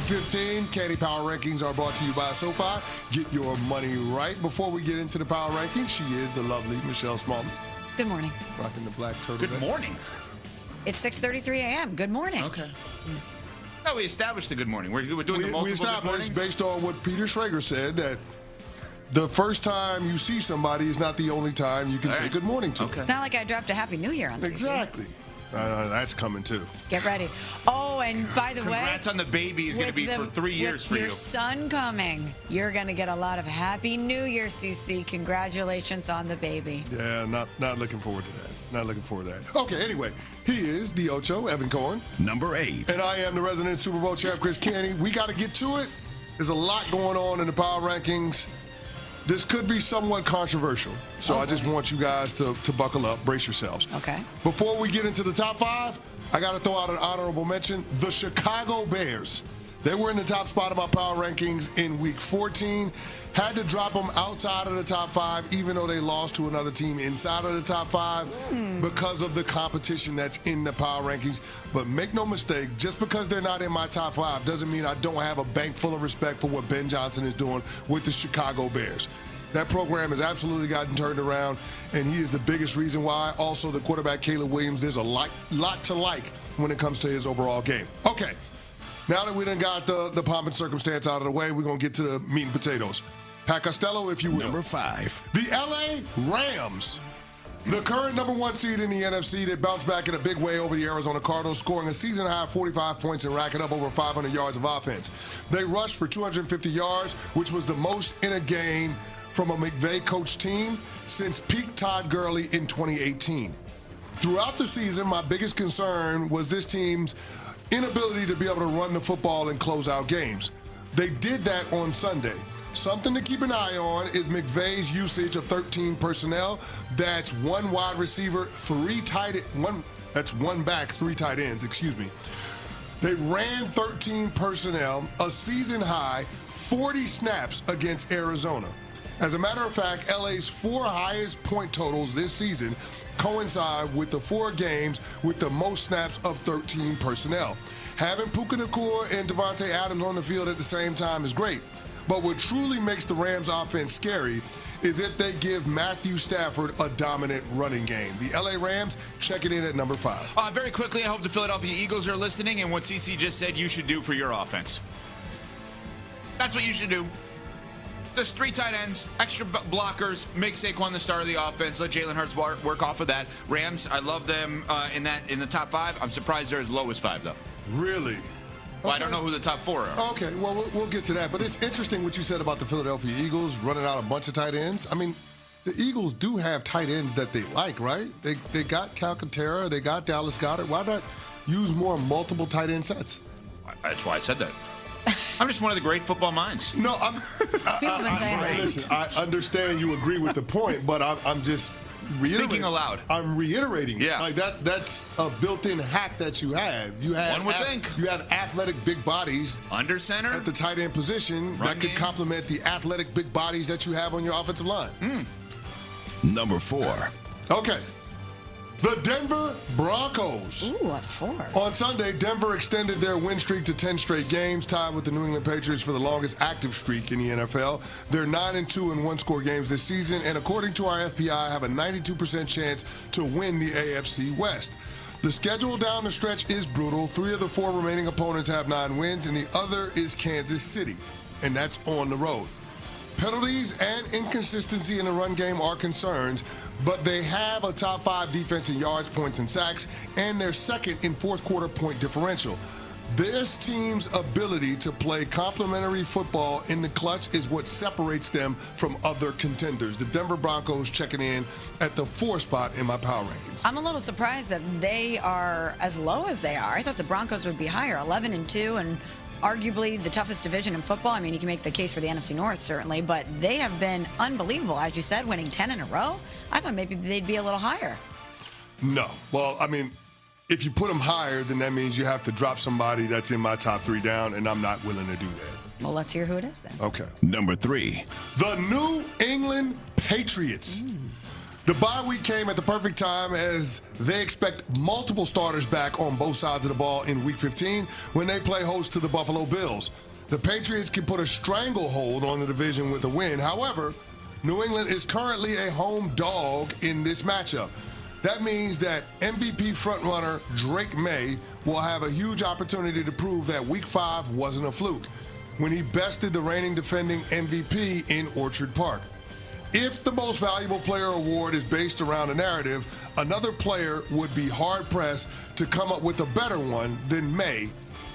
8:15. Canty Power Rankings are brought to you by SoFi. Get your money right. Before we get into the Power Rankings, she is the lovely Michelle Smallman. Good morning. Rocking the black turtle. Good morning. It's 6:33 a.m. Good morning. Okay. No, we established a good morning. We're doing the multiple We established, good mornings? based on what Peter Schrager said, that the first time you see somebody is not the only time you can say good morning to them. It's not like I dropped a Happy New Year on CC. Exactly. That's coming too. Get ready. Oh, and by the way, Congrats on the baby is going to be for 3 years for with you. your son coming, you're going to get a lot of Happy New Year, CC. Congratulations on the baby. Yeah, not looking forward to that. Not looking forward to that. Okay, anyway, he is the Ocho, Evan Cohen. Number 8. And I am the resident Super Bowl champ, Chris Canty. We got to get to it. There's a lot going on in the Power Rankings. This could be somewhat controversial, so I just want you guys to buckle up, brace yourselves. Okay. Before we get into the top 5, I got to throw out an honorable mention. The Chicago Bears. They were in the top spot of my Power Rankings in Week 14. Had to drop them outside of the top 5, even though they lost to another team inside of the top 5 because of the competition that's in the Power Rankings. But make no mistake, just because they're not in my top 5 doesn't mean I don't have a bank full of respect for what Ben Johnson is doing with the Chicago Bears. That program has absolutely gotten turned around, and he is the biggest reason why. Also, the quarterback, Caleb Williams, there's a lot to like when it comes to his overall game. Okay, now that we done got the pomp and circumstance out of the way, we're going to get to the meat and potatoes. Pat Costello, if you will. Number 5. The LA Rams. The current number 1 seed in the NFC that bounced back in a big way over the Arizona Cardinals, scoring a season-high 45 points and racking up over 500 yards of offense. They rushed for 250 yards, which was the most in a game from a McVay-coached team since peak Todd Gurley in 2018. Throughout the season, my biggest concern was this team's inability to be able to run the football and close out games. They did that on Sunday. Something to keep an eye on is McVay's usage of 13 personnel. That's 1 wide receiver, 3 tight end, that's 1 back, 3 tight ends, excuse me. They ran 13 personnel, a season high, 40 snaps against Arizona. As a matter of fact, LA's 4 highest point totals this season coincide with the 4 games with the most snaps of 13 personnel. Having Puka Nacua and Devontae Adams on the field at the same time is great. But what truly makes the Rams offense scary is if they give Matthew Stafford a dominant running game. The LA Rams checking in at number 5. Very quickly, I hope the Philadelphia Eagles are listening and what CC just said you should do for your offense. That's what you should do. Just 3 tight ends, extra blockers, make Saquon the star of the offense, let Jalen Hurts work off of that. Rams, I love them in the top 5. I'm surprised they're as low as 5, though. Really? Well, I don't know who the top 4 are. Okay, well, we'll get to that. But it's interesting what you said about the Philadelphia Eagles running out a bunch of tight ends. I mean, the Eagles do have tight ends that they like, right? They got Calcaterra, they got Dallas Goedert. Why not use more multiple tight end sets? That's why I said that. I'm just one of the great football minds. No, listen, I understand you agree with the point, but I'm just reiterating. Thinking aloud. I'm reiterating. Yeah. Like that's a built-in hack that you have. One would think. You have athletic big bodies Under center at the tight end position that could complement the athletic big bodies that you have on your offensive line. Number 4. Okay. The Denver Broncos. Ooh, what for? On Sunday, Denver extended their win streak to 10 straight games, tied with the New England Patriots for the longest active streak in the NFL. They're 9-2 in one-score games this season, and according to our FPI, have a 92% chance to win the AFC West. The schedule down the stretch is brutal. 3 of the 4 remaining opponents have 9 wins, and the other is Kansas City, and that's on the road. Penalties and inconsistency in the run game are concerns, but they have a top 5 defense in yards, points, and sacks, and they're second in fourth quarter point differential. This team's ability to play complementary football in the clutch is what separates them from other contenders. The Denver Broncos checking in at the 4 spot in my power rankings. I'm a little surprised that they are as low as they are. I thought the Broncos would be higher, 11-2, and arguably the toughest division in football. I mean, you can make the case for the NFC North, certainly, but they have been unbelievable. As you said, winning 10 in a row. I thought maybe they'd be a little higher. No. Well, I mean, if you put them higher, then that means you have to drop somebody that's in my top 3 down, and I'm not willing to do that. Well, let's hear who it is then. Okay. Number 3. The New England Patriots. The bye week came at the perfect time as they expect multiple starters back on both sides of the ball in Week 15 when they play host to the Buffalo Bills. The Patriots can put a stranglehold on the division with a win. However, New England is currently a home dog in this matchup. That means that MVP frontrunner Drake May will have a huge opportunity to prove that Week 5 wasn't a fluke when he bested the reigning defending MVP in Orchard Park. If the Most Valuable Player award is based around a narrative, another player would be hard-pressed to come up with a better one than May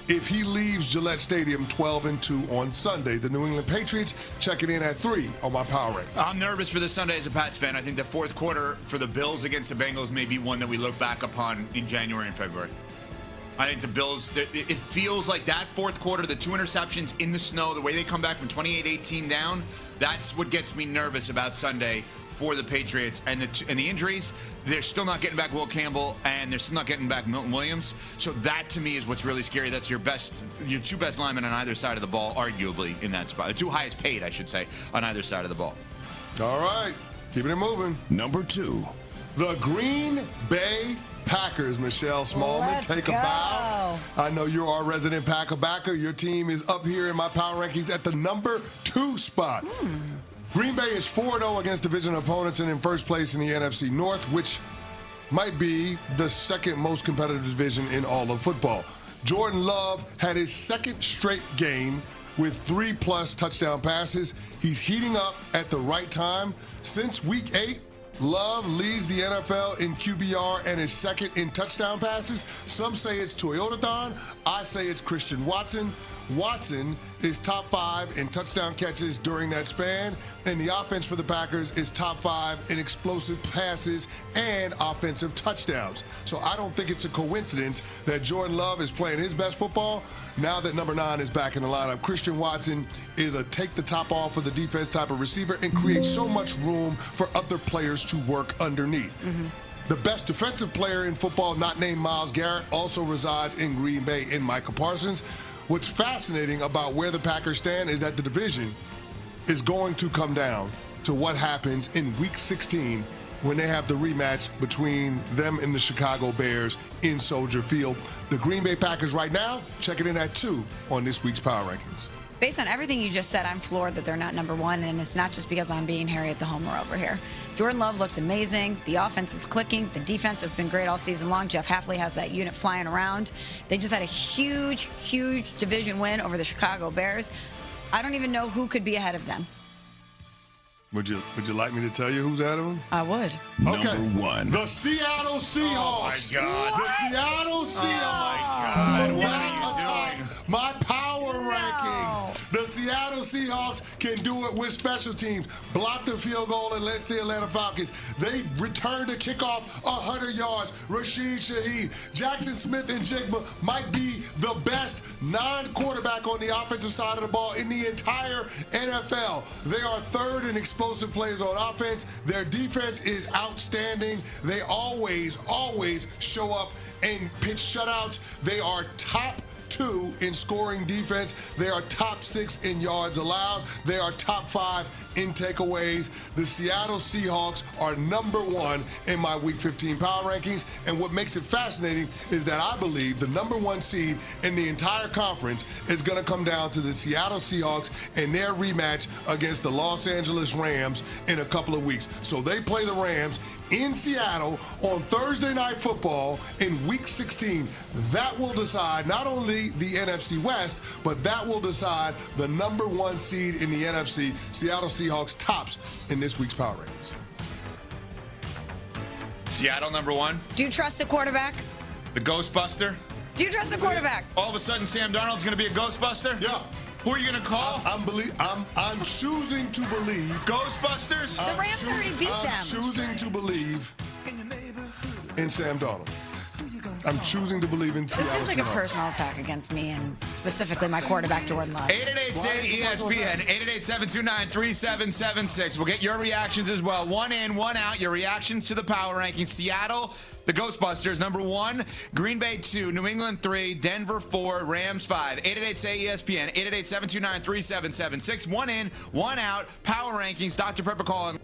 if he leaves Gillette Stadium 12-2 on Sunday. The New England Patriots checking in at 3 on my power rank. I'm nervous for this Sunday as a Pats fan. I think the fourth quarter for the Bills against the Bengals may be one that we look back upon in January and February. I think the Bills, it feels like that fourth quarter, the 2 interceptions in the snow, the way they come back from 28-18 down, that's what gets me nervous about Sunday for the Patriots. And the injuries, they're still not getting back Will Campbell, and they're still not getting back Milton Williams. So that, to me, is what's really scary. That's your two best linemen on either side of the ball, arguably, in that spot. The 2 highest paid, I should say, on either side of the ball. All right, keeping it moving. Number 2. The Green Bay Packers, Michelle Smallman, Let's take a go. bow. I know you're our resident Packer backer. Your team is up here in my power rankings at the number 2 spot. Green Bay is 4-0 against division opponents and in first place in the NFC North, which might be the second most competitive division in all of football. Jordan Love had his second straight game with 3+ touchdown passes. He's heating up at the right time. Since Week 8, Love leads the NFL in QBR and is second in touchdown passes. Some say it's Toyotathon. I say it's Christian Watson. Watson is top 5 in touchdown catches during that span, and the offense for the Packers is top 5 in explosive passes and offensive touchdowns. So I don't think it's a coincidence that Jordan Love is playing his best football now that number 9 is back in the lineup. Christian Watson is a take the top off of the defense type of receiver and creates so much room for other players to work underneath. The best defensive player in football, not named Myles Garrett, also resides in Green Bay in Micah Parsons. What's fascinating about where the Packers stand is that the division is going to come down to what happens in Week 16 when they have the rematch between them and the Chicago Bears in Soldier Field. The Green Bay Packers right now checking in at 2 on this week's Power Rankings. Based on everything you just said, I'm floored that they're not number 1, and it's not just because I'm being Harry at the Homer over here. Jordan Love looks amazing. The offense is clicking. The defense has been great all season long. Jeff Hafley has that unit flying around. They just had a huge, huge division win over the Chicago Bears. I don't even know who could be ahead of them. Would you like me to tell you who's ahead of them? I would. Okay. Number 1. The Seattle Seahawks. Oh, my God. The Seattle Seahawks. God. What Now are you atop doing? my power rankings. The Seattle Seahawks can do it with special teams. Block the field goal and let the Atlanta Falcons. They return to kickoff 100 yards. Rashid Shaheed, Jackson Smith, and Jigba might be the best non-quarterback on the offensive side of the ball in the entire NFL. They are third in explosive plays on offense. Their defense is outstanding. They always show up and pitch shutouts. They are top 2 in scoring defense. They are top 6 in yards allowed. They are top 5 in takeaways. The Seattle Seahawks are number 1 in my Week 15 power rankings. And what makes it fascinating is that I believe the number 1 seed in the entire conference is going to come down to the Seattle Seahawks and their rematch against the Los Angeles Rams in a couple of weeks. So they play the Rams in Seattle on Thursday Night Football in Week 16. That will decide not only the NFC West, but that will decide the number 1 seed in the NFC. Seattle Seahawks tops in this week's Power Rankings. Seattle, number 1. Do you trust the quarterback? The Ghostbuster. Do you trust the quarterback? All of a sudden, Sam Darnold's going to be a Ghostbuster? Yeah. Who are you going to call? I'm choosing to believe. Ghostbusters? The Rams already beat them. I'm choosing to believe in Sam Darnold. I'm choosing to believe in Seattle. This feels like a Seahawks. personal attack against me and specifically my quarterback, Jordan Love. 888-SAY-ESPN, 888-729-3776. We'll get your reactions as well. 1 in, 1 out. Your reactions to the power rankings. Seattle, the Ghostbusters, number 1. Green Bay, 2. New England, 3. Denver, 4. Rams, 5. 888-SAY-ESPN, 888-729-3776. 1 in, 1 out. Power rankings. Dr. Pepper calling.